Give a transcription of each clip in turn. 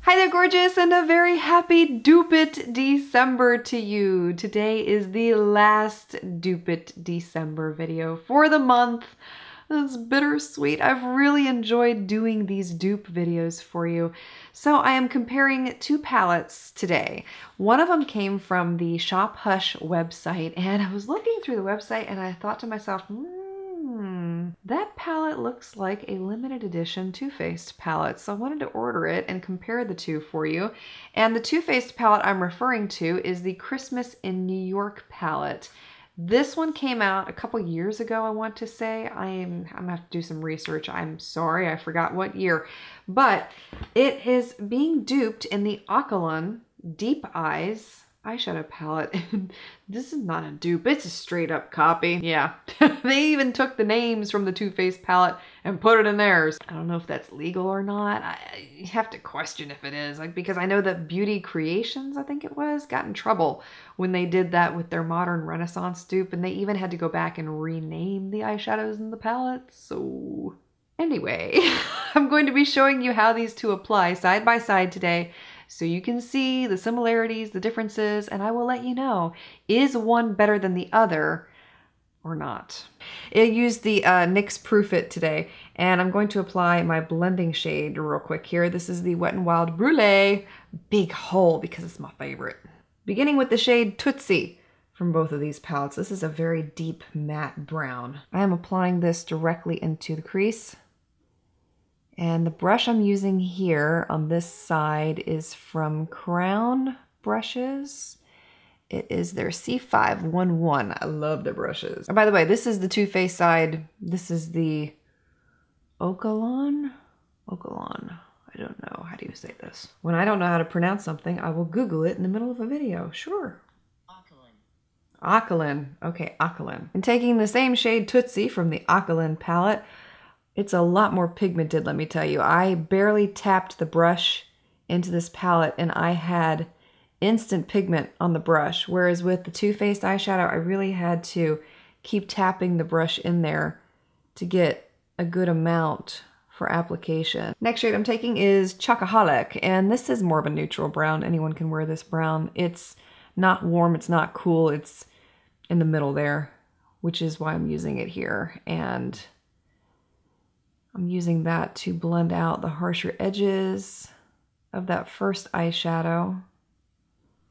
Hi there, gorgeous, and a very happy Dupe It December to you. Today is the last Dupe It December video for the month. It's bittersweet. I've really enjoyed doing these dupe videos for you. So I am comparing two palettes today. One of them came from the SHOPHUSH website, and I was looking through the website and I thought to myself, that palette looks like a limited edition Too Faced palette. So I wanted to order it and compare the two for you. And the Too Faced palette I'm referring to is the Christmas in New York palette. This one came out a couple years ago, I want to say. I'm gonna have to do some research. I'm sorry, I forgot what year. But it is being duped in the Okalan Deep Eyes eyeshadow palette. This is not a dupe, it's a straight up copy. Yeah, they even took the names from the Too Faced palette and put it in theirs. I don't know if that's legal or not. I have to question if it is, like, because I know that Beauty Creations, I think it was, got in trouble when they did that with their Modern Renaissance dupe, and they even had to go back and rename the eyeshadows in the palette. So anyway, I'm going to be showing you how these two apply side by side today, so you can see the similarities, the differences, and I will let you know, is one better than the other or not? I used the NYX Proof It today, and I'm going to apply my blending shade real quick here. This is the Wet n Wild Brulee Big Hole because it's my favorite. Beginning with the shade Tootsie from both of these palettes. This is a very deep matte brown. I am applying this directly into the crease. And the brush I'm using here on this side is from Crown Brushes. It is their C511. I love their brushes. And by the way, this is the Too Faced side. This is the Okalan? Okalan. I don't know. How do you say this? When I don't know how to pronounce something, I will Google it in the middle of a video. Sure. Okalan. Okay, Okalan. And taking the same shade Tootsie from the Okalan palette, it's a lot more pigmented, let me tell you. I barely tapped the brush into this palette and I had instant pigment on the brush, whereas with the Too Faced eyeshadow, I really had to keep tapping the brush in there to get a good amount for application. Next shade I'm taking is Chocoholic, and this is more of a neutral brown. Anyone can wear this brown. It's not warm, it's not cool, it's in the middle there, which is why I'm using it here. And I'm using that to blend out the harsher edges of that first eyeshadow.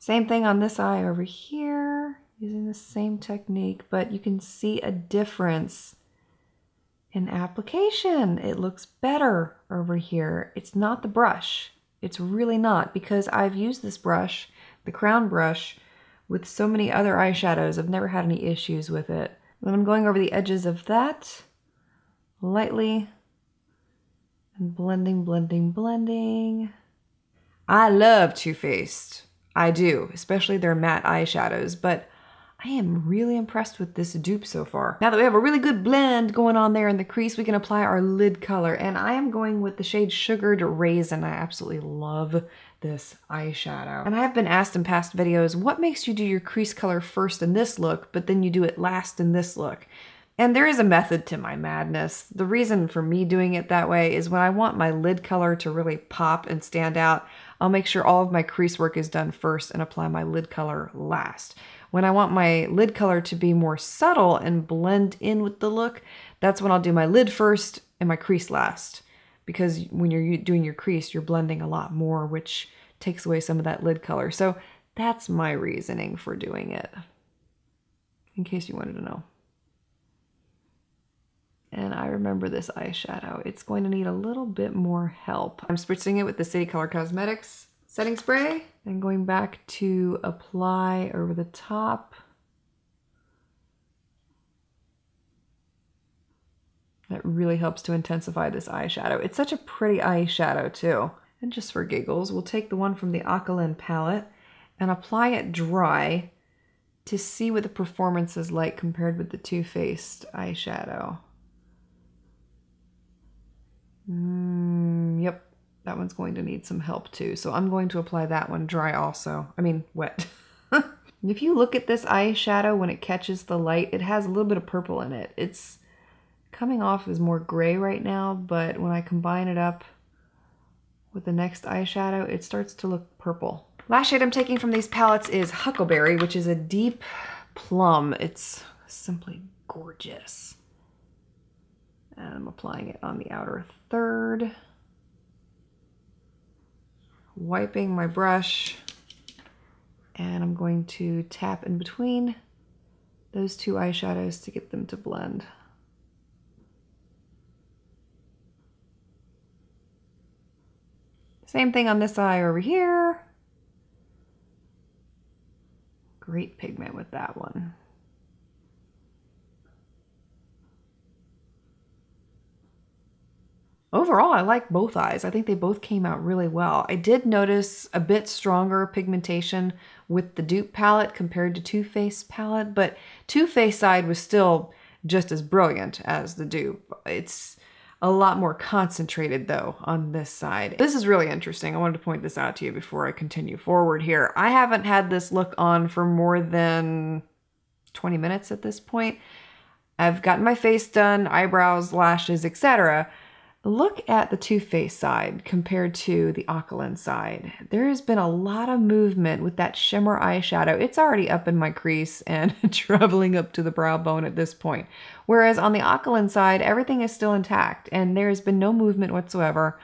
Same thing on this eye over here, using the same technique, but you can see a difference in application. It looks better over here. It's not the brush. It's really not, because I've used this brush, the Crown brush, with so many other eyeshadows. I've never had any issues with it. Then I'm going over the edges of that lightly. And blending, blending, blending. I love Too Faced. I do, especially their matte eyeshadows, but I am really impressed with this dupe so far. Now that we have a really good blend going on there in the crease, we can apply our lid color, and I am going with the shade Sugared Raisin. I absolutely love this eyeshadow. And I have been asked in past videos, what makes you do your crease color first in this look, but then you do it last in this look? And there is a method to my madness. The reason for me doing it that way is when I want my lid color to really pop and stand out, I'll make sure all of my crease work is done first and apply my lid color last. When I want my lid color to be more subtle and blend in with the look, that's when I'll do my lid first and my crease last. Because when you're doing your crease, you're blending a lot more, which takes away some of that lid color. So that's my reasoning for doing it, in case you wanted to know. And I remember this eyeshadow. It's going to need a little bit more help. I'm spritzing it with the City Color Cosmetics setting spray and going back to apply over the top. That really helps to intensify this eyeshadow. It's such a pretty eyeshadow too. And just for giggles, we'll take the one from the Okalan palette and apply it dry to see what the performance is like compared with the Too Faced eyeshadow. Yep, that one's going to need some help too. So I'm going to apply that one dry also. I mean, wet. If you look at this eyeshadow when it catches the light, it has a little bit of purple in it. It's coming off as more gray right now, but when I combine it up with the next eyeshadow, it starts to look purple. Last shade I'm taking from these palettes is Huckleberry, which is a deep plum. It's simply gorgeous. And I'm applying it on the outer third. Wiping my brush, and I'm going to tap in between those two eyeshadows to get them to blend. Same thing on this eye over here. Great pigment with that one. Overall, I like both eyes. I think they both came out really well. I did notice a bit stronger pigmentation with the dupe palette compared to Too Faced palette, but Too Faced side was still just as brilliant as the dupe. It's a lot more concentrated though on this side. This is really interesting. I wanted to point this out to you before I continue forward here. I haven't had this look on for more than 20 minutes at this point. I've gotten my face done, eyebrows, lashes, etc. Look at the Too Faced side compared to the Okalan side. There has been a lot of movement with that shimmer eyeshadow. It's already up in my crease and traveling up to the brow bone at this point. Whereas on the Okalan side, everything is still intact and there's been no movement whatsoever.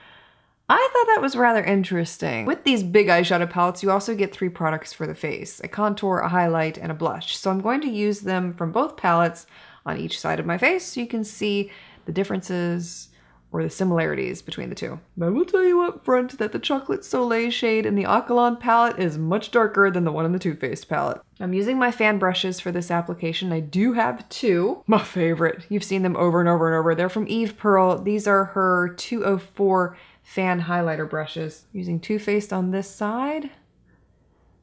I thought that was rather interesting. With these big eyeshadow palettes, you also get 3 products for the face: a contour, a highlight, and a blush. So I'm going to use them from both palettes on each side of my face so you can see the differences or the similarities between the two. But I will tell you up front that the Chocolate Soleil shade in the Okalan palette is much darker than the one in the Too Faced palette. I'm using my fan brushes for this application. I do have 2. My favorite. You've seen them over and over and over. They're from Eve Pearl. These are her 204 fan highlighter brushes. Using Too Faced on this side.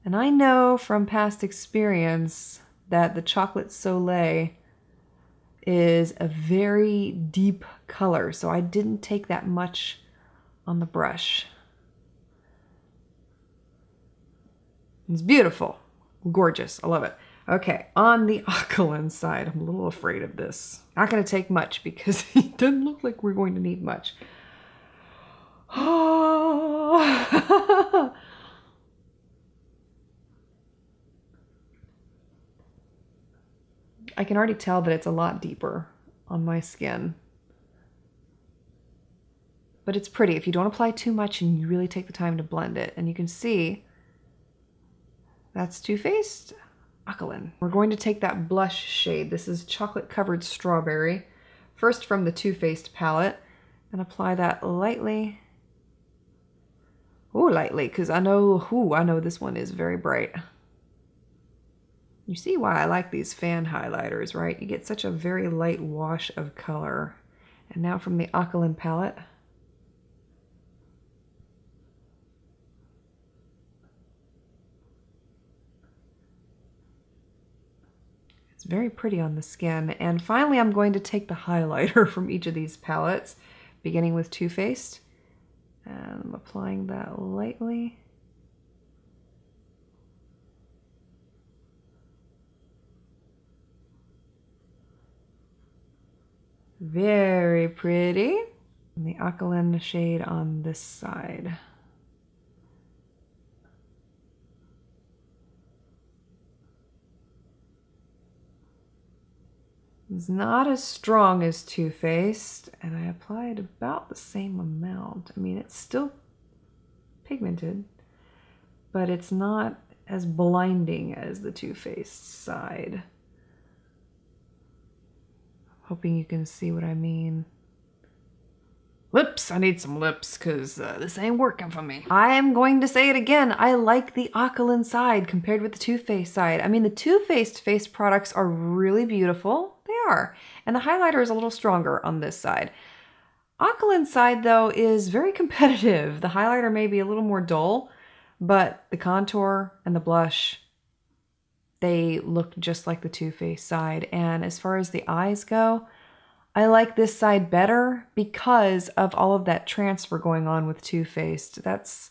And I know from past experience that the Chocolate Soleil is a very deep color, so I didn't take that much on the brush. It's beautiful, gorgeous, I love it. Okay, on the Okalan side, I'm a little afraid of this. Not gonna take much because it doesn't look like we're going to need much. I can already tell that it's a lot deeper on my skin. But it's pretty if you don't apply too much and you really take the time to blend it. And you can see that's Too Faced Okalan. We're going to take that blush shade. This is Chocolate Covered Strawberry. First from the Too Faced palette. And apply that lightly. Oh, lightly, because I know this one is very bright. You see why I like these fan highlighters, right? You get such a very light wash of color. And now from the Okalan palette. It's very pretty on the skin. And finally, I'm going to take the highlighter from each of these palettes, beginning with Too Faced. And I'm applying that lightly. Very pretty. And the Okalan shade on this side. It's not as strong as Too Faced, and I applied about the same amount. I mean, it's still pigmented, but it's not as blinding as the Too Faced side. Hoping you can see what I mean. Lips, I need some lips because this ain't working for me. I am going to say it again. I like the Okalan side compared with the Too Faced side. I mean, the Too Faced face products are really beautiful. They are. And the highlighter is a little stronger on this side. Okalan side, though, is very competitive. The highlighter may be a little more dull, but the contour and the blush, they look just like the Too Faced side. And as far as the eyes go, I like this side better because of all of that transfer going on with Too Faced. That's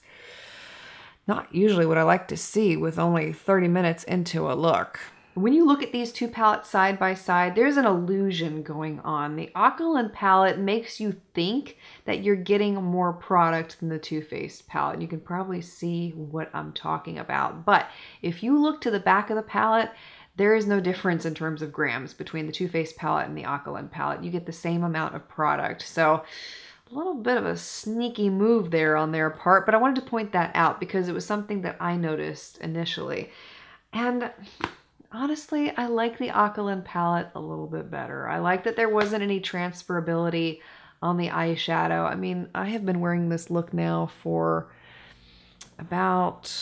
not usually what I like to see with only 30 minutes into a look. When you look at these two palettes side by side, there's an illusion going on. The Okalan palette makes you think that you're getting more product than the Too Faced palette. You can probably see what I'm talking about. But if you look to the back of the palette, there is no difference in terms of grams between the Too Faced palette and the Okalan palette. You get the same amount of product. So a little bit of a sneaky move there on their part, but I wanted to point that out because it was something that I noticed initially. And honestly, I like the Okalan palette a little bit better. I like that there wasn't any transferability on the eyeshadow. I mean, I have been wearing this look now for about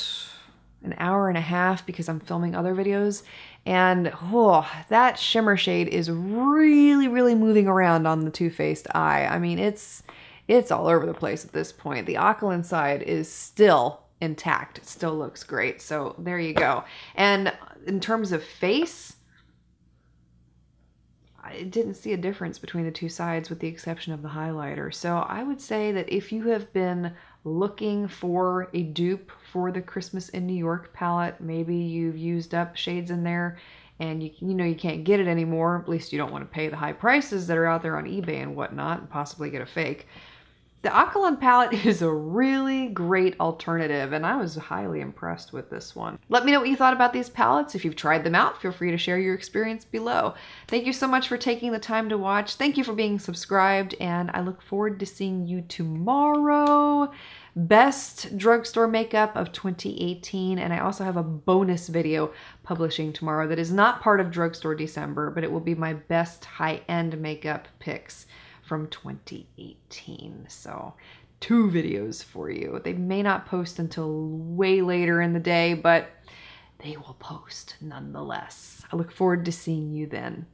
an hour and a half because I'm filming other videos. And oh, that shimmer shade is really, really moving around on the Too Faced eye. I mean, it's all over the place at this point. The Okalan side is still intact. It still looks great. So there you go. And in terms of face, I didn't see a difference between the two sides with the exception of the highlighter. So I would say that if you have been looking for a dupe for the Christmas in New York palette, maybe you've used up shades in there and you know you can't get it anymore, at least you don't want to pay the high prices that are out there on eBay and whatnot and possibly get a fake. The Okalan palette is a really great alternative, and I was highly impressed with this one. Let me know what you thought about these palettes. If you've tried them out, feel free to share your experience below. Thank you so much for taking the time to watch. Thank you for being subscribed, and I look forward to seeing you tomorrow. Best drugstore makeup of 2018, and I also have a bonus video publishing tomorrow that is not part of Drugstore December, but it will be my best high-end makeup picks from 2018. So 2 videos for you. They may not post until way later in the day, but they will post nonetheless. I look forward to seeing you then.